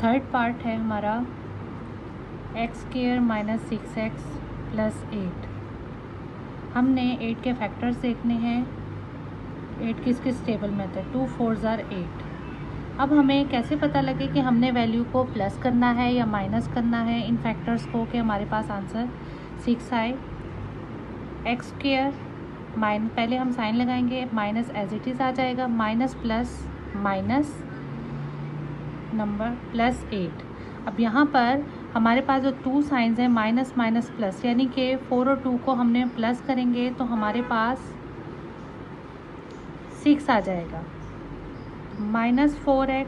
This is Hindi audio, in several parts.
थर्ड पार्ट है हमारा x square minus 6x plus 8। हमने 8 के फैक्टर्स देखने हैं। 8 किस किस टेबल में थे, 2 4 ज़ार 8। अब हमें कैसे पता लगे कि हमने वैल्यू को प्लस करना है या माइनस करना है इन फैक्टर्स को, कि हमारे पास आंसर 6 आए। एक्स स्क्वायर पहले हम साइन लगाएंगे, माइनस एज इट इज़ आ जाएगा, minus plus minus number plus 8। अब यहाँ पर हमारे पास जो 2 साइंस हैं, माइनस माइनस प्लस, यानी कि 4 और 2 को हमने प्लस करेंगे तो हमारे पास 6 आ जाएगा। माइनस 4x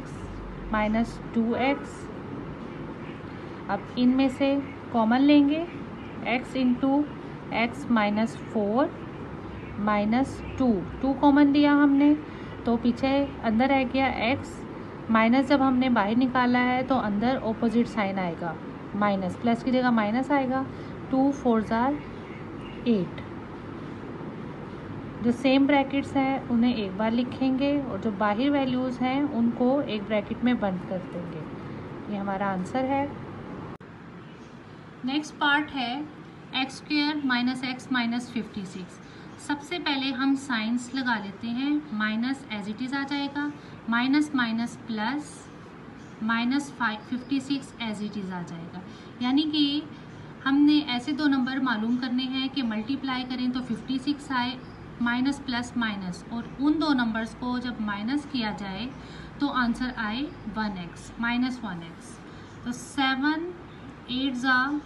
माइनस 2x, अब इनमें से कॉमन लेंगे, x into x minus 4 minus 2 common लिया हमने तो पीछे अंदर रह गया x, माइनस जब हमने बाहर निकाला है तो अंदर ऑपोजिट साइन आएगा, माइनस, प्लस की जगह माइनस आएगा। 2 4 ज़ार 8। जो सेम ब्रैकेट्स हैं उन्हें एक बार लिखेंगे और जो बाहर वैल्यूज़ हैं उनको एक ब्रैकेट में बंद कर देंगे। ये हमारा आंसर है। नेक्स्ट पार्ट है X square minus X minus 56। सबसे पहले हम साइंस लगा लेते हैं, माइनस एज इट इज़ आ जाएगा, minus minus plus minus 56 as it is आ जाएगा। यानी कि हमने ऐसे दो नंबर मालूम करने हैं कि मल्टीप्लाई करें तो 56 आए, माइनस प्लस माइनस, और उन दो नंबर्स को जब माइनस किया जाए तो आंसर आए 1x माइनस 1x। तो 7 8 ज़ा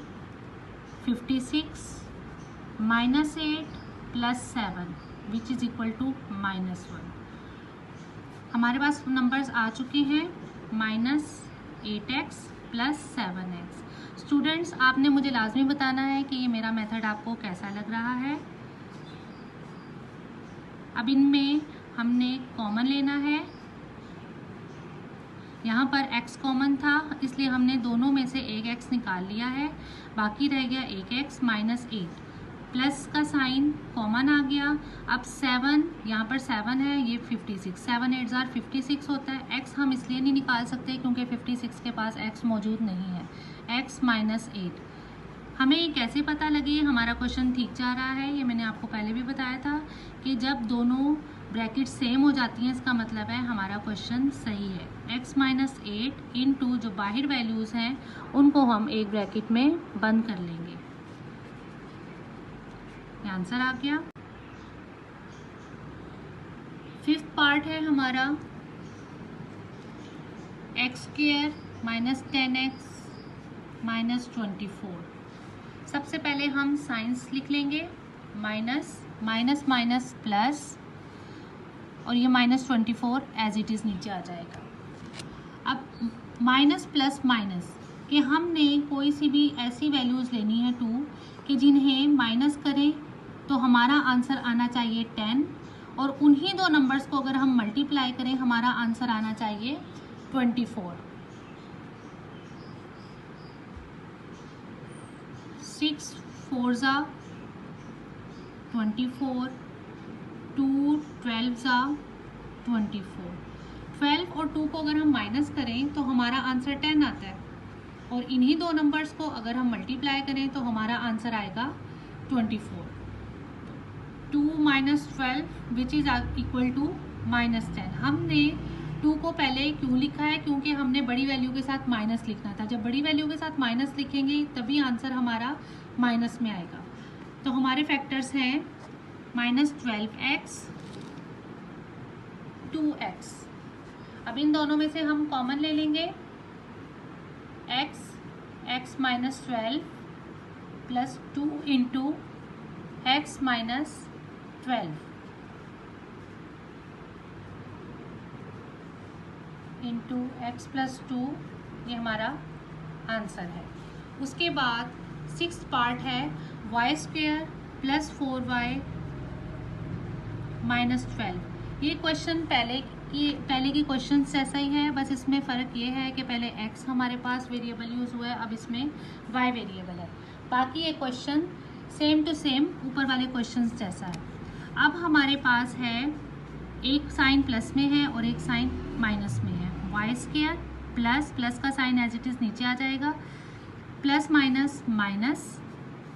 56 minus 8 plus 7 which is equal to minus 1। हमारे पास नंबर्स आ चुके हैं, minus 8x plus 7x। Students, आपने मुझे लाजमी बताना है कि ये मेरा मेथड आपको कैसा लग रहा है। अब इनमें हमने कॉमन लेना है, यहाँ पर x कॉमन था इसलिए हमने दोनों में से एक x निकाल लिया है, बाकी रह गया एक x माइनस 8, प्लस का साइन कॉमन आ गया। अब 7, यहाँ पर 7 है, ये 56, 7 8 ज़ार 56 होता है। x हम इसलिए नहीं निकाल सकते क्योंकि 56 के पास x मौजूद नहीं है, x माइनस 8। हमें ये कैसे पता लगे हमारा क्वेश्चन ठीक जा रहा है, ये मैंने आपको पहले भी बताया था कि जब दोनों ब्रैकेट सेम हो जाती हैं इसका मतलब है हमारा क्वेश्चन सही है। x माइनस 8 इंटू जो बाहर वैल्यूज़ हैं उनको हम एक ब्रैकेट में बंद कर लेंगे। ये आंसर आ गया। फिफ्थ पार्ट है हमारा x square minus 10x minus 24। सबसे पहले हम साइंस लिख लेंगे, माइनस माइनस माइनस प्लस, और ये माइनस 24 एज इट इज़ नीचे आ जाएगा। अब माइनस प्लस माइनस कि हमने कोई सी भी ऐसी वैल्यूज़ लेनी है 2 कि जिन्हें माइनस करें तो हमारा आंसर आना चाहिए 10, और उन्हीं दो नंबर्स को अगर हम मल्टीप्लाई करें हमारा आंसर आना चाहिए 24। 6 4 ज़ा 24, 2 12 ज़ा 24। 12 और 2 को अगर हम माइनस करें तो हमारा आंसर 10 आता है, और इन्हीं दो नंबर्स को अगर हम मल्टीप्लाई करें तो हमारा आंसर आएगा 24। 2 minus 12 which is equal to minus 10। हमने 2 को पहले क्यों लिखा है, क्योंकि हमने बड़ी वैल्यू के साथ माइनस लिखना था। जब बड़ी वैल्यू के साथ माइनस लिखेंगे तभी आंसर हमारा माइनस में आएगा। तो हमारे फैक्टर्स हैं माइनस 12x 2x। अब इन दोनों में से हम कॉमन ले लेंगे, x minus 12 plus 2 into x minus 12 into x plus 2, ये हमारा आंसर है। उसके बाद 6th पार्ट है y square plus 4y minus 12। ये क्वेश्चन पहले के क्वेश्चन जैसा ही है, बस इसमें फ़र्क ये है कि पहले x हमारे पास वेरिएबल यूज़ हुआ है, अब इसमें y वेरिएबल है। बाकी ये क्वेश्चन सेम टू सेम ऊपर वाले क्वेश्चंस जैसा है। अब हमारे पास है एक साइन प्लस में है और एक साइन माइनस में है, वाई स्क्वायर प्लस प्लस का साइन एज इट इज़ नीचे आ जाएगा, plus minus minus,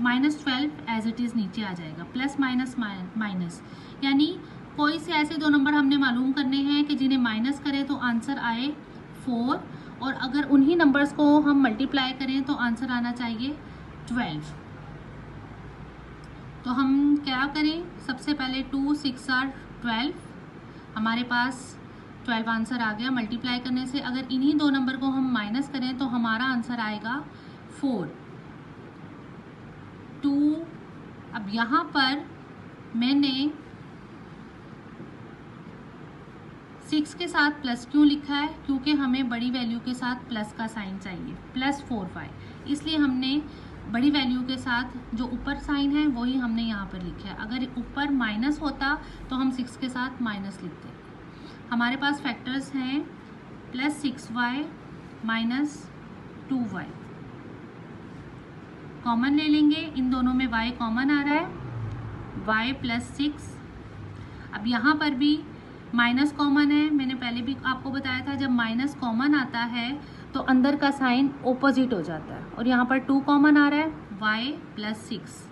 minus 12 as it is नीचे आ जाएगा, प्लस माइनस माइनस। यानी कोई से ऐसे दो नंबर हमने मालूम करने हैं कि जिन्हें माइनस करें तो आंसर आए 4, और अगर उन्हीं नंबर्स को हम मल्टीप्लाई करें तो आंसर आना चाहिए 12। तो हम क्या करें, सबसे पहले 2 6 आर 12, हमारे पास 12 आंसर आ गया मल्टीप्लाई करने से। अगर इन्हीं दो नंबर को हम माइनस करें तो हमारा आंसर आएगा 4 2। अब यहाँ पर मैंने 6 के साथ प्लस क्यों लिखा है, क्योंकि हमें बड़ी वैल्यू के साथ प्लस का साइन चाहिए, प्लस 4 5, इसलिए हमने बड़ी वैल्यू के साथ जो ऊपर साइन है वही हमने यहाँ पर लिखा है। अगर ऊपर माइनस होता तो हम 6 के साथ माइनस लिखते। हमारे पास फैक्टर्स हैं plus 6y minus 2y, common ले लेंगे, इन दोनों में y कॉमन आ रहा है, y प्लस 6। अब यहाँ पर भी माइनस कॉमन है, मैंने पहले भी आपको बताया था जब माइनस कॉमन आता है तो अंदर का साइन ऑपोजिट हो जाता है, और यहाँ पर 2 कॉमन आ रहा है, y plus 6,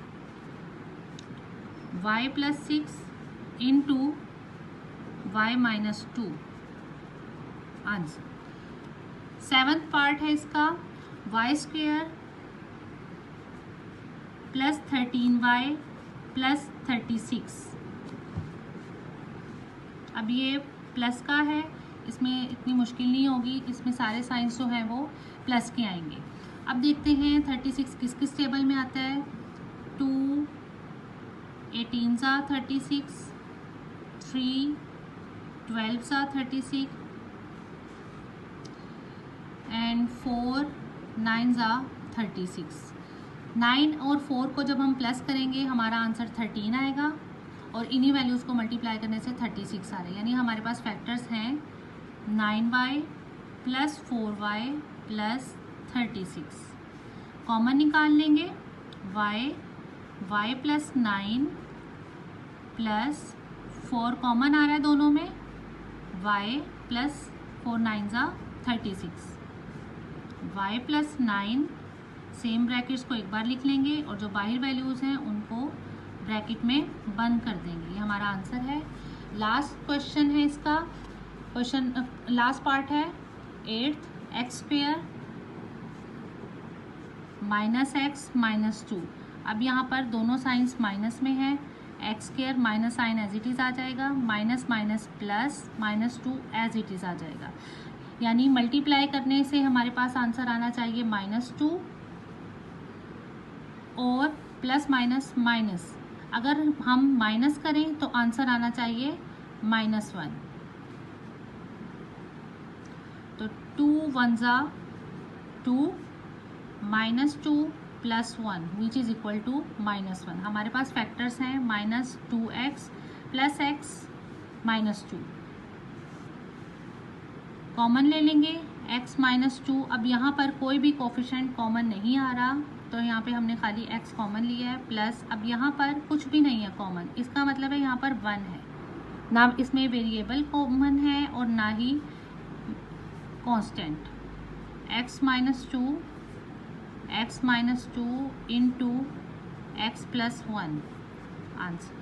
y plus 6 into y minus 2 answer. 7th part है इसका y square plus 13y plus 36। अब ये प्लस का है, इसमें इतनी मुश्किल नहीं होगी, इसमें सारे साइंस जो हैं वो प्लस के आएंगे। अब देखते हैं 36 किस किस टेबल में आता है। 2 18 सा 36, 3 12 सा 36 एंड 4 9 सा 36। 9 और 4 को जब हम प्लस करेंगे हमारा आंसर 13 आएगा, और इन्हीं वैल्यूज़ को मल्टीप्लाई करने से 36 आ रहा है। यानी हमारे पास फैक्टर्स हैं 9y plus 4y plus 36। Common निकाल लेंगे, y प्लस 9 प्लस 4 कॉमन आ रहा है दोनों में, y प्लस 4 9 ज़ा 36, y प्लस 9 सेम ब्रैकेट्स को एक बार लिख लेंगे, और जो बाहर वैल्यूज़ हैं उनको ब्रैकेट में बंद कर देंगे। ये हमारा आंसर है। लास्ट क्वेश्चन है इसका, क्वेश्चन लास्ट पार्ट है 8th x square minus x minus 2। अब यहाँ पर दोनों साइंस माइनस में है, x square minus sign as it is आ जाएगा, minus minus plus minus 2 as it is आ जाएगा। यानी मल्टीप्लाई करने से हमारे पास आंसर आना चाहिए -2 और प्लस माइनस माइनस, अगर हम माइनस करें तो आंसर आना चाहिए -1। तो 2 1 ज़ा 2 -2 plus 1 which is equal to -1। हमारे पास फैक्टर्स हैं -2x प्लस x -2। कॉमन ले लेंगे x -2। अब यहाँ पर कोई भी कोफिशिएंट कॉमन नहीं आ रहा, तो यहाँ पे हमने खाली x कॉमन लिया है, प्लस अब यहाँ पर कुछ भी नहीं है कॉमन, इसका मतलब है यहाँ पर 1 है, ना इसमें वेरिएबल कॉमन है और ना ही constant. x -2 into x plus 1 answer.